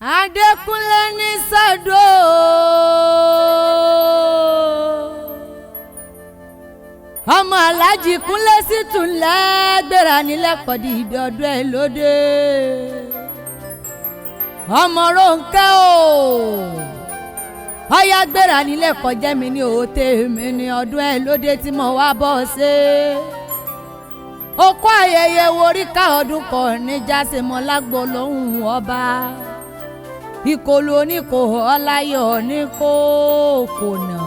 Adékúnlé ní sọ́dọ̀ ọmọ Aláàjì Kúnlé sí tún lágbèrà nílẹ̀ pọ̀dì ìdọ́dọ̀ ẹ̀ lóde ọmọ Rónkẹ́ o ọyá gbèrà nílẹ̀ kọjá mi ní òótẹ́ mi ní ọdún ẹ̀ lóde tí mo wá bọ́ ṣe okó ayẹyẹ Oríkà ọdún kan níjà ṣe mọ́ lágbo lóhùn ọba ìkòlù oníkò ọláyọ̀ oníkò kònà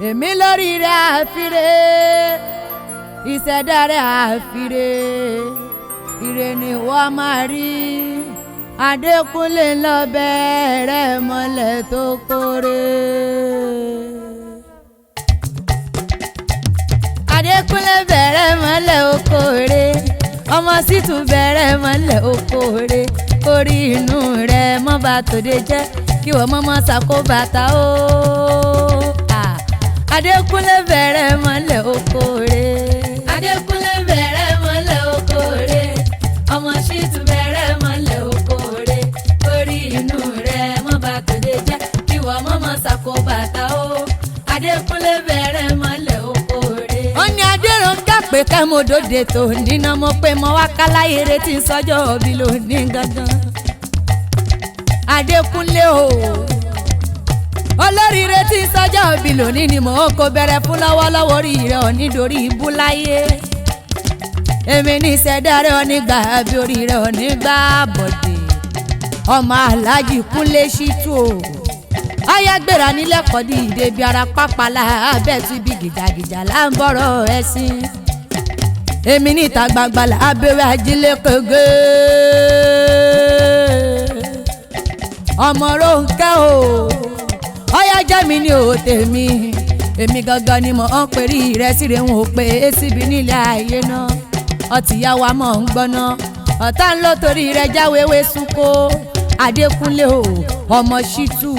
èmi lórí rẹ̀ àfiré ìṣẹ̀dá rẹ̀ àfiré ire ni wọ́n máa rí Adékúnlé lọ bẹ̀rẹ̀ mọ́lẹ̀ tó kórè. Adékúnlé bẹ̀rẹ̀ mọ́lẹ̀ ó kórè ọmọ sì tún bẹ̀rẹ̀ mọ́lẹ̀ ó kórè orí inú rẹ̀ mọ́ bá tòde jẹ́ kí wọ́n mọ́ ṣàkóbàtà ó. Adékúnlé bẹ̀rẹ̀ mọ́lẹ̀ ó kórè. Adékúnlé bẹ̀rẹ̀ mọ́lẹ̀ ó kórè ọmọ sì tún bẹ̀rẹ̀ mọ́lẹ̀ ó kórè orí inú rẹ̀ mọ́ bá tòde jẹ́ kí wọ́n mọ́ ṣàkóbàtà ó. Adékúnlé bẹ̀rẹ̀ mọ́lẹ̀ ó kórè. Ó ní Adérónkẹ́ pé kẹ́mọ́dọ́dẹ tó níná mọ́ pé mo wá káláyé retí sọ́jọ́ òbí lónìí gangan. Adékúnlé o olóríire tí sọ́jọ́ òbí lónìí ni mò ń kó bẹ̀rẹ̀ fún lọ́wọ́lọ́wọ́ orí rẹ̀ ò ní dorí ibú láyé. Èmi ní ìṣẹ̀dá rẹ̀ ò ní gbà bí orí rẹ̀ ò ní gbà bọ̀dé. Ọmọ Aláàjì Kúnlé ṣìtú o ayágbèrà nílẹ̀ kọ́dí ìdè bí ara pápá lábẹ́ tí ibi gìjàgìjà là ń bọ̀rọ̀ ẹ̀sìn. Èmi ní ìta gbangba lábẹ́rẹ́ ajílẹ̀ kege. Ọmọ Rónkẹ́ o ọyá jẹ́ mi ní òòtẹ́ mi èmi gangan ni mò ń perí rẹ̀ síre ń wò pé síbi nílé ayé náà ọtí yá wa mọ̀ ń gbọ́ná ọ̀tá ń lọ torí rẹ̀ jáwéwé súnkó. Adékúnlé o ọmọ ṣìtú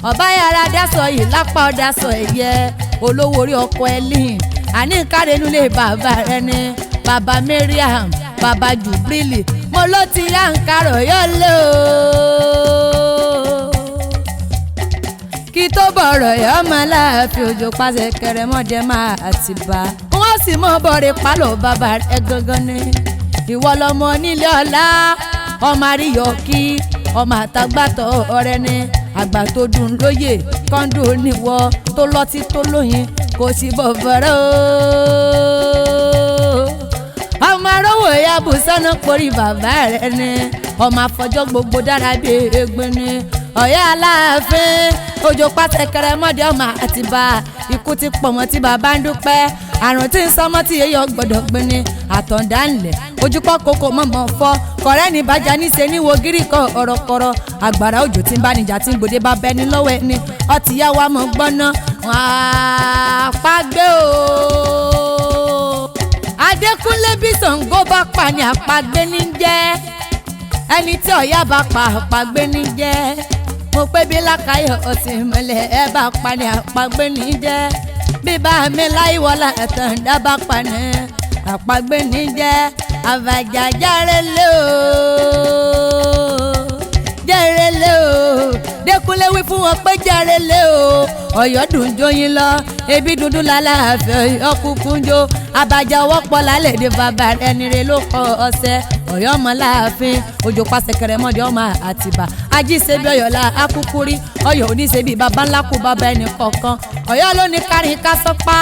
ọba yàrá dasọ yìí lápá ọdasọ ẹyẹ olówó orí ọkọ ẹlìn àní kárẹ́nu lè bàbá rẹ ní bàbá Mariam bàbá Jubrili mo ló ti yá nkárọ̀ yọ́lé o. Kí tó bọ̀rọ̀ yọ ọmọ Aláàfin Òjò pàṣẹ kẹrẹmọdé máa Àtìbà wọ́n sì mọ́ bọ̀rẹ̀ pálọ̀ bàbá rẹ gangan ni ìwọ lọmọ nílé ọlá ọmọ àríyọkí ọmọ àtàgbàtọ̀ ọ̀rẹ́ ni àgbà tó dùn lóye kọ́ńdù níwọ tó lọ́tí tó lóyin kò sí bọ̀ fọ́rọ́ o. Ọmọ arówó ya bùsọ́nà porí bàbá rẹ̀ ni ọmọ àfọjọ́ gbogbo dára bí egbin ni Ọ̀yọ́ Aláàfin Òjò pàṣẹ kẹrẹmọdé ọmọ Àtìbà ikú ti pọ̀ mọ́ tí bàbá ń dúpẹ́ àrùn tí ń sọmọ́ tí èyí gbọ́dọ̀ gbin ni àtọ̀ǹdà ńlẹ̀ ojúpọ̀ kókó mọ̀mọ́ fọ́ kọ̀rẹ́ ní bàjá níṣe ní wo gírí kọ ọ̀rọ̀kọ̀rọ̀ àgbàrá òjò tí ń bá níjà tí ń gbòde bá bẹni lọ́wọ́ ẹni ọtí yá wa mọ̀ gbọ́ná àpagbé o. Adékúnlé bí Ṣàngó bá pa ni àpagbé ní jẹ́ ẹni tí Ọ̀yá bá pa àpagbé ní jẹ́ mo pé bí Lákàyọ̀ ọ̀sìn ìmọ̀lẹ̀ ẹ bá pa ni àpagbé ní jẹ́ bí bá mi láìwọlá ẹ̀tàn bá pa ni àpagbé ní jẹ́ àbàjá járelé o járelé o Dékúnlé wí fún wọn pé járelé o Ọ̀yọ́ dùn jóyin lọ ebi dúdú lálàáfẹ́ Ọ̀yọ́ kúkún jó àbàjá wọ́pọ̀ lálẹ́ dé bàbá ẹni rẹ ló kọ ọ̀sẹ̀ Ọ̀yọ́ ọmọ Láàfin Òjò pàṣẹ kẹrẹmọdé ọmọ Àtìbà ajíṣebí Ọ̀yọ́ la akúkúrí Ọ̀yọ́ oníṣebí bàbá ńlá kú bàbá ẹnì kọ̀ọ̀kan Ọ̀yọ́ ló ní kárin ká sọ́pá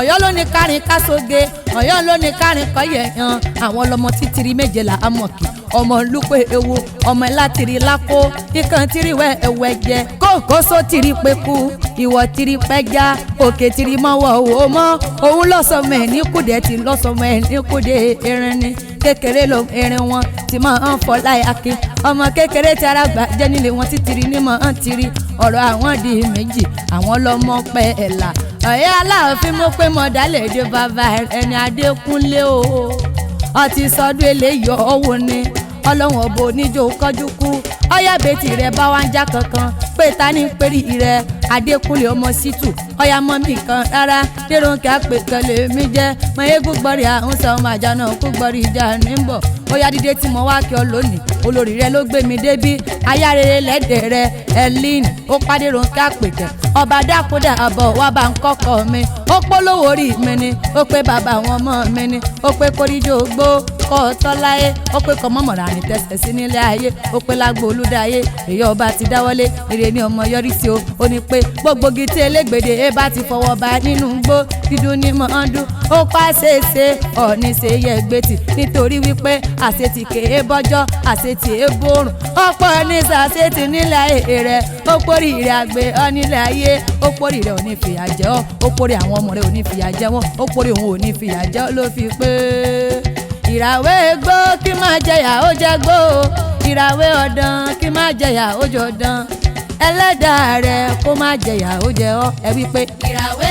Ọ̀yọ́ ló ní kárin ká sóge Ọ̀yọ́ ló ní kárin kọ́ yẹ̀yàn àwọn ọlọ́mọ títìrí méje là á mọ̀ kí ọmọ lúpẹ̀ ewu ọmọ látìrí lákó ikán tìrí wẹ ẹwẹ jẹ kókó só tìrí pẹ́kú ìwọ tìrí pẹ́já òkè tìrí mọ́wọ́ òwò mọ́ òun lọ́sọ̀mọ̀ ẹ̀ ní kùdẹ́ tí lọ́sọ̀mọ̀ ẹ̀ ní kùdẹ́ erin ni kékeré ló erin wọn tí máa ń fọ láyàkí ọmọ kékeré tí ara gbà jẹ́ nílé wọn títìrí ní máa ń tìrí ọ̀rọ̀ àwọn di méjì àwọn lọ́mọ pẹ́ ẹ̀là Ọ̀yọ́ Aláàfin mo pé mo dálẹ̀ dé bàbá ẹni Adékúnlé o ọtí sọdún eléyìí ọwọ́ ni Ọlọ́run ọ̀bọ oníjó kọjú kú ọyá bẹ́tì rẹ̀ bá wá ń já kankan pé ta ní péré rẹ̀ Adékúnlé ọmọ Sítù ọyá mọ́ mi kan rárá Déròǹkẹ́ àpèkẹ́lẹ́ mi jẹ́ mọ eégún gbọ́rí àwọn sọ ọmọ àjà náà kú gbọ́rí ìjà níbọ̀ ọyá dídé tí mo wá kí ọ lónìí olórí rẹ ló gbé mi débí aya rere lẹ́dẹ̀ rẹ Ẹlín ó pàdé Déròǹkẹ́ àpèkẹ́ ọba dákúdà àbọ̀ wá bá ń kọ́kọ́ mi ó polówó orí mi ni ó pé bàbá àwọn ọmọ mi ni ó pé kórìjọ gbó kọ́ tọ́láyé ó pé kọ́ mọ́mọ́ra ní tẹ̀sẹ̀ sí nílé ayé ó pé lágbo olúdáyé èyí ọba ti dáwọ́lé èrè ní ọmọ yọrí sí o ó ní pé gbogbo gítí elégbèdè ẹ bá ti fọwọ́ bá nínú gbó dídùn ní mọ́ọ́dún ó pa ṣeéṣe ọ̀ọ́ni ṣe yẹ gbètì nítorí wípé àṣetì kèé bọ́jọ́ àṣetì èébòrùn ọ̀pọ̀ ní sàṣetì nílẹ̀ ayé rẹ̀ ó pórí rẹ̀ àgbẹ̀ ọ nílẹ̀ ayé ó pórí rẹ̀ ò ní fìyà jẹ ọ́ ó pórí àwọn ọmọ rẹ̀ ò ní fìyà jẹ wọ́n ó pórí òun ò ní fìyà jẹ ọ́ ló fi pé ìràwé gbó kí máa jẹyà ó jẹ gbó ìràwé ọ̀dàn kí máa jẹyà ó jọ̀dàn ẹlẹ́dàá rẹ̀ kó máa jẹyà ó jẹ ọ́ ẹ wí pé ìràwé